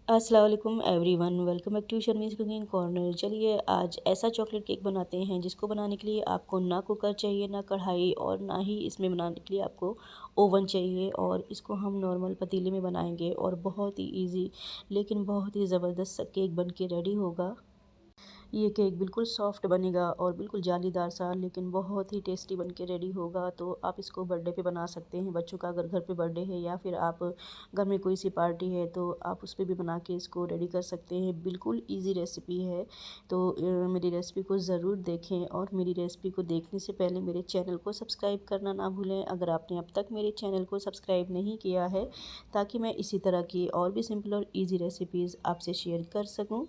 अस्सलाम वालेकुम everyone, welcome back to Sharmi's cooking corner. चलिए आज ऐसा चॉकलेट केक बनाते हैं जिसको बनाने के लिए आपको ना कुकर चाहिए, ना कढ़ाई और ना ही इसमें बनाने के लिए आपको ओवन चाहिए। और इसको हम नॉर्मल पतीले में बनाएंगे और बहुत ही इजी लेकिन बहुत ही ज़बरदस्त केक बन के रेडी होगा। ये केक बिल्कुल सॉफ्ट बनेगा और बिल्कुल जालीदार सा, लेकिन बहुत ही टेस्टी बन के रेडी होगा। तो आप इसको बर्थडे पे बना सकते हैं बच्चों का, अगर घर पे बर्थडे है या फिर आप घर में कोई सी पार्टी है तो आप उस पर भी बना के इसको रेडी कर सकते हैं। बिल्कुल इजी रेसिपी है। तो मेरी रेसिपी को ज़रूर देखें और मेरी रेसिपी को देखने से पहले मेरे चैनल को सब्सक्राइब करना ना भूलें, अगर आपने अब तक मेरे चैनल को सब्सक्राइब नहीं किया है, ताकि मैं इसी तरह की और भी सिंपल और ईजी रेसिपीज़ आपसे शेयर कर सकूँ।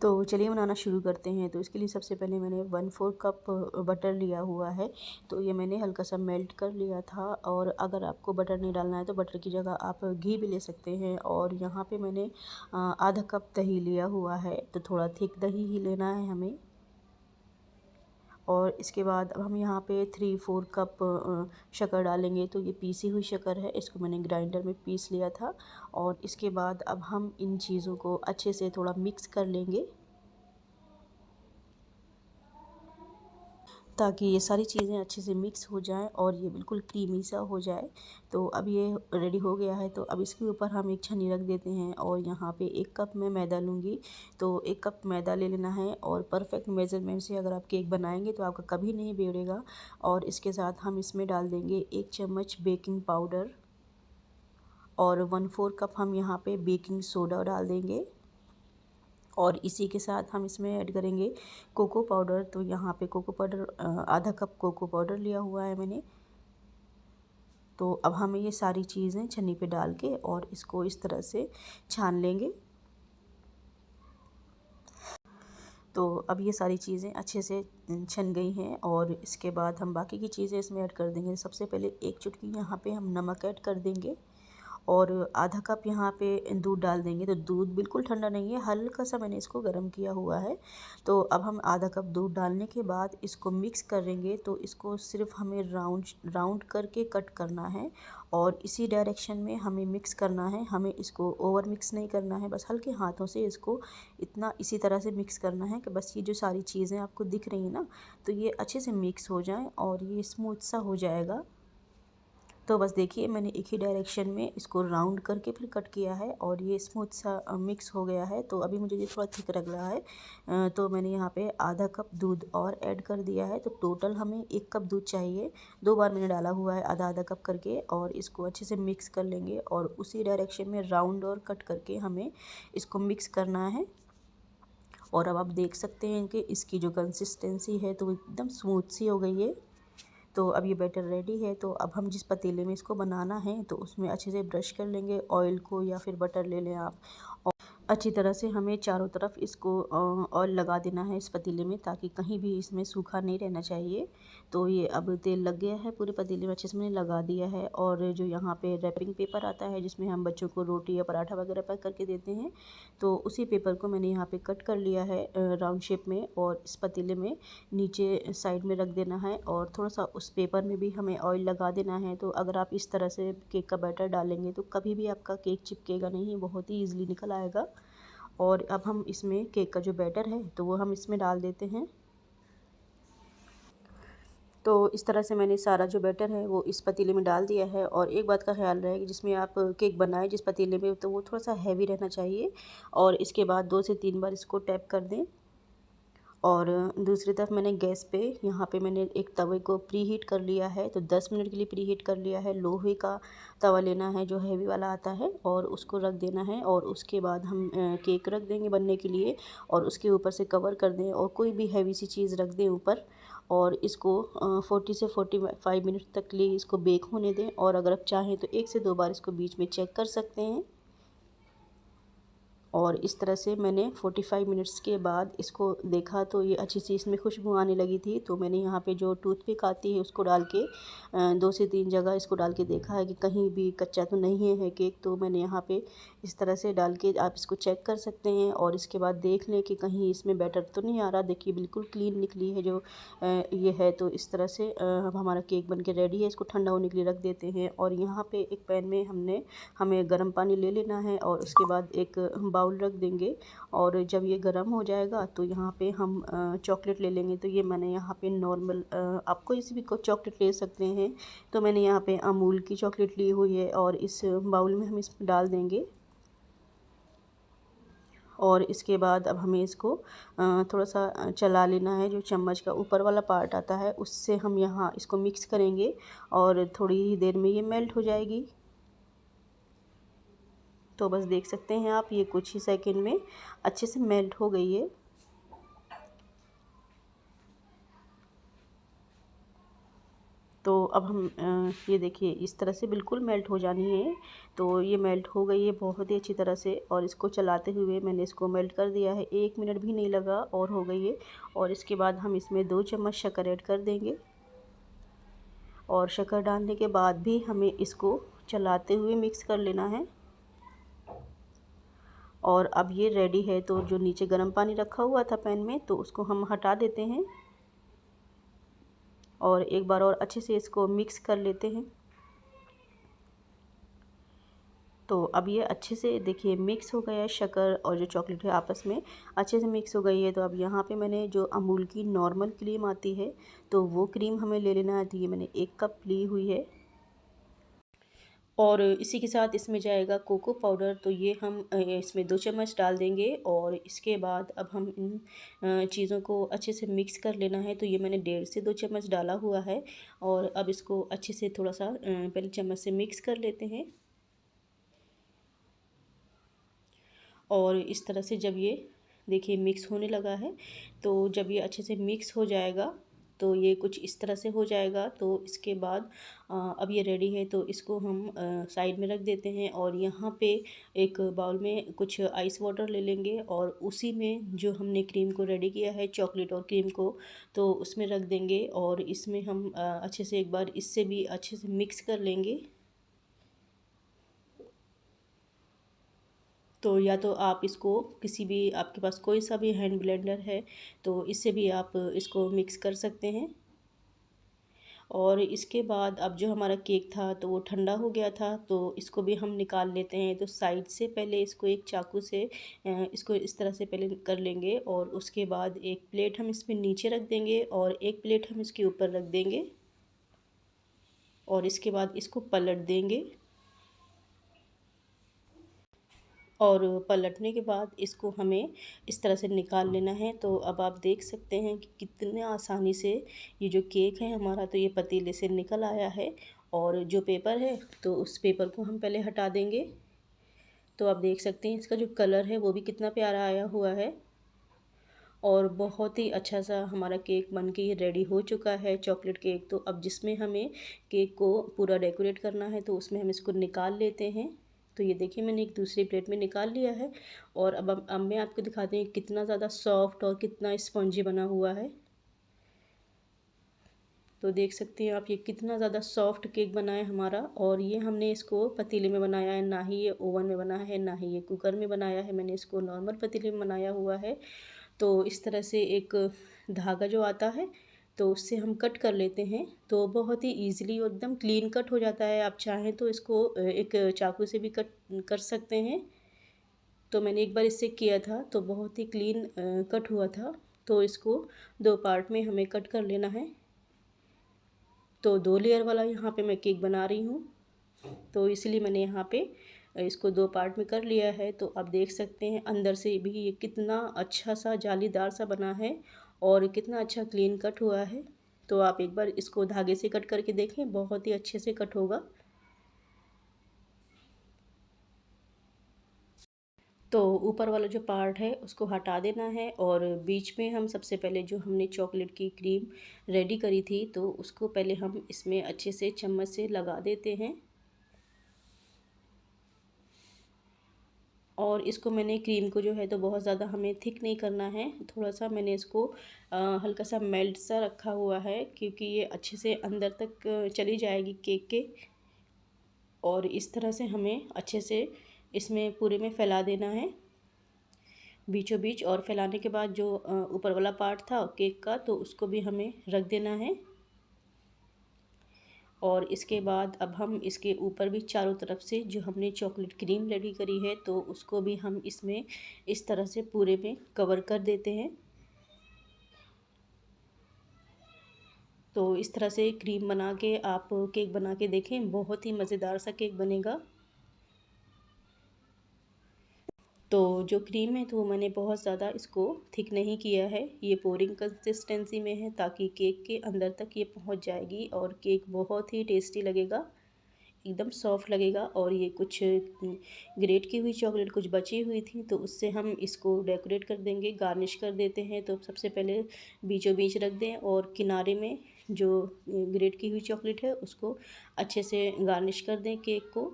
तो चलिए बनाना शुरू करते हैं। तो इसके लिए सबसे पहले मैंने 1/4 कप बटर लिया हुआ है। तो ये मैंने हल्का सा मेल्ट कर लिया था। और अगर आपको बटर नहीं डालना है तो बटर की जगह आप घी भी ले सकते हैं। और यहाँ पे मैंने आधा कप दही लिया हुआ है, तो थोड़ा थिक दही ही लेना है हमें। और इसके बाद अब हम यहाँ पे 3/4 कप शक्कर डालेंगे। तो ये पीसी हुई शक्कर है, इसको मैंने ग्राइंडर में पीस लिया था। और इसके बाद अब हम इन चीज़ों को अच्छे से थोड़ा मिक्स कर लेंगे, ताकि ये सारी चीज़ें अच्छे से मिक्स हो जाएं और ये बिल्कुल क्रीमी सा हो जाए। तो अब ये रेडी हो गया है। तो अब इसके ऊपर हम एक छन्नी रख देते हैं और यहाँ पे 1 कप मैं मैदा लूँगी। तो 1 कप मैदा ले लेना है और परफेक्ट मेज़रमेंट से अगर आप केक बनाएंगे तो आपका कभी नहीं बिगड़ेगा। और इसके साथ हम इसमें डाल देंगे 1 चम्मच बेकिंग पाउडर और 1/4 कप हम यहाँ पे बेकिंग सोडा डाल देंगे। और इसी के साथ हम इसमें ऐड करेंगे कोको पाउडर। तो यहाँ पे कोको पाउडर आधा कप कोको पाउडर लिया हुआ है मैंने। तो अब हमें ये सारी चीज़ें छन्नी पे डाल के और इसको इस तरह से छान लेंगे। तो अब ये सारी चीज़ें अच्छे से छन गई हैं और इसके बाद हम बाकी की चीज़ें इसमें ऐड कर देंगे। सबसे पहले 1 चुटकी यहाँ पे हम नमक ऐड कर देंगे और आधा कप यहाँ पे दूध डाल देंगे। तो दूध बिल्कुल ठंडा नहीं है, हल्का सा मैंने इसको गर्म किया हुआ है। तो अब हम आधा कप दूध डालने के बाद इसको मिक्स करेंगे। तो इसको सिर्फ हमें राउंड राउंड करके कट करना है और इसी डायरेक्शन में हमें मिक्स करना है। हमें इसको ओवर मिक्स नहीं करना है, बस हल्के हाथों से इसको इतना इसी तरह से मिक्स करना है कि बस ये जो सारी चीज़ें आपको दिख रही हैं ना, तो ये अच्छे से मिक्स हो जाएं और ये स्मूथ सा हो जाएगा। तो बस देखिए मैंने एक ही डायरेक्शन में इसको राउंड करके फिर कट किया है और ये स्मूथ सा मिक्स हो गया है। तो अभी मुझे ये थोड़ा थिक लग रहा है। तो मैंने यहाँ पे आधा कप दूध और ऐड कर दिया है। तो टोटल हमें 1 कप दूध चाहिए। 2 बार मैंने डाला हुआ है आधा आधा कप करके और इसको अच्छे से मिक्स कर लेंगे और उसी डायरेक्शन में राउंड और कट करके हमें इसको मिक्स करना है। और अब आप देख सकते हैं कि इसकी जो कंसिस्टेंसी है तो एकदम स्मूथ सी हो गई है। तो अब ये बैटर रेडी है। तो अब हम जिस पतीले में इसको बनाना है तो उसमें अच्छे से ब्रश कर लेंगे ऑयल को, या फिर बटर ले लें आप। अच्छी तरह से हमें चारों तरफ इसको ऑयल लगा देना है इस पतीले में, ताकि कहीं भी इसमें सूखा नहीं रहना चाहिए। तो ये अब तेल लग गया है पूरे पतीले में, अच्छे से मैंने लगा दिया है। और जो यहाँ पे रैपिंग पेपर आता है जिसमें हम बच्चों को रोटी या पराठा वगैरह पैक करके देते हैं, तो उसी पेपर को मैंने यहाँ पे कट कर लिया है राउंड शेप में और इस पतीले में नीचे साइड में रख देना है। और थोड़ा सा उस पेपर में भी हमें ऑयल लगा देना है। तो अगर आप इस तरह से केक का बैटर डालेंगे तो कभी भी आपका केक चिपकेगा नहीं, बहुत ही ईजिली निकल आएगा। और अब हम इसमें केक का जो बैटर है तो वो हम इसमें डाल देते हैं। तो इस तरह से मैंने सारा जो बैटर है वो इस पतीले में डाल दिया है। और एक बात का ख्याल रहे कि जिसमें आप केक बनाएं जिस पतीले में, तो वो थोड़ा सा हैवी रहना चाहिए। और इसके बाद 2 से 3 बार इसको टैप कर दें। और दूसरी तरफ मैंने गैस पे यहाँ पे मैंने एक तवे को प्री हीट कर लिया है। तो 10 मिनट के लिए प्री हीट कर लिया है। लोहे का तवा लेना है जो हैवी वाला आता है और उसको रख देना है। और उसके बाद हम केक रख देंगे बनने के लिए और उसके ऊपर से कवर कर दें और कोई भी हैवी सी चीज़ रख दें ऊपर। और इसको 40 से 45 मिनट तक के लिए इसको बेक होने दें। और अगर आप चाहें तो 1 से 2 बार इसको बीच में चेक कर सकते हैं। और इस तरह से मैंने 45 मिनट्स के बाद इसको देखा तो ये अच्छी सी इसमें खुशबू आने लगी थी। तो मैंने यहाँ पे जो टूथपिक आती है उसको डाल के 2 से 3 जगह इसको डाल के देखा है कि कहीं भी कच्चा तो नहीं है केक। तो मैंने यहाँ पे इस तरह से डाल के आप इसको चेक कर सकते हैं और इसके बाद देख लें कि कहीं इसमें बैटर तो नहीं आ रहा। देखिए बिल्कुल क्लीन निकली है जो ये है। तो इस तरह से अब हमारा केक बन के रेडी है। इसको ठंडा होने के लिए रख देते हैं और यहाँ पे एक पैन में हमें गर्म पानी ले लेना है और उसके बाद एक बाउल रख देंगे और जब ये गर्म हो जाएगा तो यहाँ पे हम चॉकलेट ले लेंगे। तो ये मैंने यहाँ पे नॉर्मल आप कोई सी भी चॉकलेट ले सकते हैं। तो मैंने यहाँ पे अमूल की चॉकलेट ली हुई है और इस बाउल में हम इसमें डाल देंगे और इसके बाद अब हमें इसको थोड़ा सा चला लेना है। जो चम्मच का ऊपर वाला पार्ट आता है उससे हम यहाँ इसको मिक्स करेंगे और थोड़ी ही देर में ये मेल्ट हो जाएगी। तो बस देख सकते हैं आप ये कुछ ही सेकंड में अच्छे से मेल्ट हो गई है। तो अब हम ये देखिए इस तरह से बिल्कुल मेल्ट हो जानी है। तो ये मेल्ट हो गई है बहुत ही अच्छी तरह से और इसको चलाते हुए मैंने इसको मेल्ट कर दिया है। 1 मिनट भी नहीं लगा और हो गई है। और इसके बाद हम इसमें 2 चम्मच शक्कर ऐड कर देंगे और शक्कर डालने के बाद भी हमें इसको चलाते हुए मिक्स कर लेना है। और अब ये रेडी है। तो जो नीचे गर्म पानी रखा हुआ था पैन में तो उसको हम हटा देते हैं और एक बार और अच्छे से इसको मिक्स कर लेते हैं। तो अब ये अच्छे से देखिए मिक्स हो गया है। शक्कर और जो चॉकलेट है आपस में अच्छे से मिक्स हो गई है। तो अब यहाँ पे मैंने जो अमूल की नॉर्मल क्रीम आती है तो वो क्रीम हमें ले लेना है। तो ये मैंने 1 कप ली हुई है और इसी के साथ इसमें जाएगा कोको पाउडर। तो ये हम इसमें 2 चम्मच डाल देंगे और इसके बाद अब हम इन चीज़ों को अच्छे से मिक्स कर लेना है। तो ये मैंने 1.5 से 2 चम्मच डाला हुआ है और अब इसको अच्छे से थोड़ा सा पहले चम्मच से मिक्स कर लेते हैं। और इस तरह से जब ये देखिए मिक्स होने लगा है तो जब ये अच्छे से मिक्स हो जाएगा तो ये कुछ इस तरह से हो जाएगा। तो इसके बाद अब ये रेडी है। तो इसको हम साइड में रख देते हैं और यहाँ पे एक बाउल में कुछ आइस वाटर ले लेंगे और उसी में जो हमने क्रीम को रेडी किया है चॉकलेट और क्रीम को तो उसमें रख देंगे और इसमें हम अच्छे से एक बार इससे भी अच्छे से मिक्स कर लेंगे। तो या तो आप इसको किसी भी आपके पास कोई सा भी हैंड ब्लेंडर है तो इससे भी आप इसको मिक्स कर सकते हैं। और इसके बाद अब जो हमारा केक था तो वो ठंडा हो गया था तो इसको भी हम निकाल लेते हैं। तो साइड से पहले इसको एक चाकू से इसको इस तरह से पहले कर लेंगे और उसके बाद एक प्लेट हम इसमें नीचे रख देंगे और एक प्लेट हम इसके ऊपर रख देंगे और इसके बाद इसको पलट देंगे। और पलटने के बाद इसको हमें इस तरह से निकाल लेना है। तो अब आप देख सकते हैं कि कितने आसानी से ये जो केक है हमारा तो ये पतीले से निकल आया है। और जो पेपर है तो उस पेपर को हम पहले हटा देंगे। तो आप देख सकते हैं इसका जो कलर है वो भी कितना प्यारा आया हुआ है और बहुत ही अच्छा सा हमारा केक बन के ये रेडी हो चुका है चॉकलेट केक। तो अब जिसमें हमें केक को पूरा डेकोरेट करना है तो उसमें हम इसको निकाल लेते हैं। तो ये देखिए मैंने एक दूसरी प्लेट में निकाल लिया है और अब मैं आपको दिखाती हूँ कितना ज़्यादा सॉफ्ट और कितना स्पॉन्जी बना हुआ है। तो देख सकते हैं आप ये कितना ज़्यादा सॉफ्ट केक बना है हमारा। और ये हमने इसको पतीले में बनाया है, ना ही ये ओवन में बना है, ना ही ये कुकर में बनाया है। मैंने इसको नॉर्मल पतीले में बनाया हुआ है। तो इस तरह से एक धागा जो आता है तो उससे हम कट कर लेते हैं तो बहुत ही ईज़िली और एकदम क्लीन कट हो जाता है। आप चाहें तो इसको एक चाकू से भी कट कर सकते हैं। तो मैंने एक बार इससे किया था तो बहुत ही क्लीन कट हुआ था। तो इसको 2 पार्ट में हमें कट कर लेना है। तो 2 लेयर वाला यहाँ पे मैं केक बना रही हूँ तो इसलिए मैंने यहाँ पे इसको 2 पार्ट में कर लिया है। तो आप देख सकते हैं अंदर से भी ये कितना अच्छा सा जालीदार सा बना है और कितना अच्छा क्लीन कट हुआ है। तो आप एक बार इसको धागे से कट करके देखें, बहुत ही अच्छे से कट होगा। तो ऊपर वाला जो पार्ट है उसको हटा देना है और बीच में हम सबसे पहले जो हमने चॉकलेट की क्रीम रेडी करी थी तो उसको पहले हम इसमें अच्छे से चम्मच से लगा देते हैं। और इसको मैंने क्रीम को जो है तो बहुत ज़्यादा हमें थिक नहीं करना है, थोड़ा सा मैंने इसको हल्का सा मेल्ट सा रखा हुआ है, क्योंकि ये अच्छे से अंदर तक चली जाएगी केक के। और इस तरह से हमें अच्छे से इसमें पूरे में फैला देना है बीचों बीच। और फैलाने के बाद जो ऊपर वाला पार्ट था केक का, तो उसको भी हमें रख देना है। और इसके बाद अब हम इसके ऊपर भी चारों तरफ से जो हमने चॉकलेट क्रीम रेडी करी है, तो उसको भी हम इसमें इस तरह से पूरे में कवर कर देते हैं। तो इस तरह से क्रीम बना के आप केक बना के देखें, बहुत ही मज़ेदार सा केक बनेगा। तो जो क्रीम है तो वो मैंने बहुत ज़्यादा इसको थिक नहीं किया है, ये पोरिंग कंसिस्टेंसी में है, ताकि केक के अंदर तक ये पहुंच जाएगी और केक बहुत ही टेस्टी लगेगा, एकदम सॉफ्ट लगेगा। और ये कुछ ग्रेट की हुई चॉकलेट कुछ बची हुई थी, तो उससे हम इसको डेकोरेट कर देंगे, गार्निश कर देते हैं। तो सबसे पहले बीचों बीच रख दें और किनारे में जो ग्रेट की हुई चॉकलेट है उसको अच्छे से गार्निश कर दें केक को।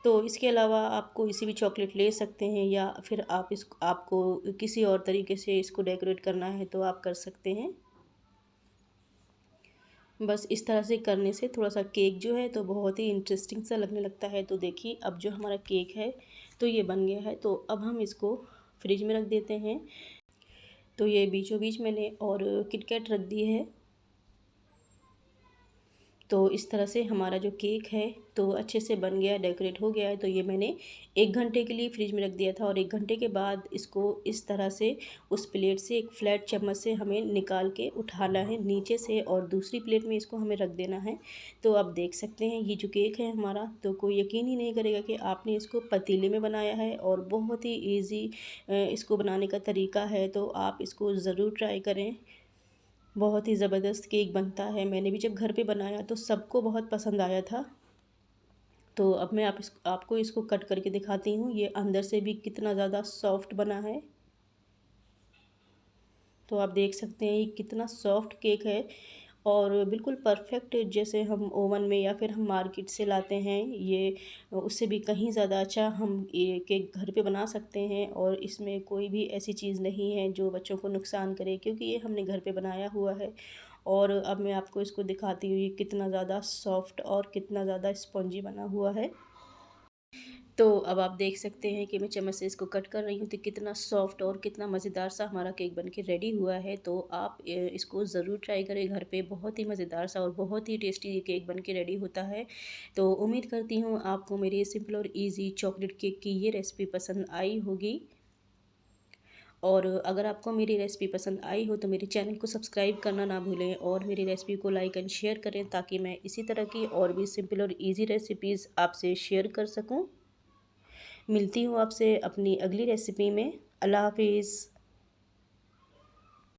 तो इसके अलावा आप कोई सी भी चॉकलेट ले सकते हैं, या फिर आप आपको किसी और तरीके से इसको डेकोरेट करना है तो आप कर सकते हैं। बस इस तरह से करने से थोड़ा सा केक जो है तो बहुत ही इंटरेस्टिंग सा लगने लगता है। तो देखिए अब जो हमारा केक है तो ये बन गया है। तो अब हम इसको फ्रिज में रख देते हैं। तो ये बीचों बीच मैंने और किटकैट रख दी है। तो इस तरह से हमारा जो केक है तो अच्छे से बन गया, डेकोरेट हो गया है। तो ये मैंने 1 घंटे के लिए फ्रिज में रख दिया था, और 1 घंटे के बाद इसको इस तरह से उस प्लेट से एक फ्लैट चम्मच से हमें निकाल के उठाना है नीचे से, और दूसरी प्लेट में इसको हमें रख देना है। तो आप देख सकते हैं ये जो केक है हमारा, तो कोई यकीन ही नहीं करेगा कि आपने इसको पतीले में बनाया है, और बहुत ही ईज़ी इसको बनाने का तरीका है। तो आप इसको ज़रूर ट्राई करें, बहुत ही ज़बरदस्त केक बनता है। मैंने भी जब घर पे बनाया तो सबको बहुत पसंद आया था। तो अब मैं आपको इसको कट करके दिखाती हूँ, ये अंदर से भी कितना ज़्यादा सॉफ्ट बना है। तो आप देख सकते हैं ये कितना सॉफ्ट केक है, और बिल्कुल परफेक्ट, जैसे हम ओवन में या फिर हम मार्केट से लाते हैं, ये उससे भी कहीं ज़्यादा अच्छा हम ये केक घर पे बना सकते हैं। और इसमें कोई भी ऐसी चीज़ नहीं है जो बच्चों को नुकसान करे, क्योंकि ये हमने घर पे बनाया हुआ है। और अब मैं आपको इसको दिखाती हूँ ये कितना ज़्यादा सॉफ्ट और कितना ज़्यादा स्पॉन्जी बना हुआ है। तो अब आप देख सकते हैं कि मैं चम्मच से इसको कट कर रही हूँ, तो कितना सॉफ्ट और कितना मज़ेदार सा हमारा केक बनके रेडी हुआ है। तो आप इसको ज़रूर ट्राई करें घर पे, बहुत ही मज़ेदार सा और बहुत ही टेस्टी ये केक बनके रेडी होता है। तो उम्मीद करती हूँ आपको मेरी सिंपल और ईजी चॉकलेट केक की ये रेसिपी पसंद आई होगी। और अगर आपको मेरी रेसिपी पसंद आई हो तो मेरे चैनल को सब्सक्राइब करना ना भूलें, और मेरी रेसिपी को लाइक एंड शेयर करें, ताकि मैं इसी तरह की और भी सिंपल और ईजी रेसिपीज़ आपसे शेयर कर सकूं। मिलती हूँ आपसे अपनी अगली रेसिपी में। अल्लाह हाफिज़।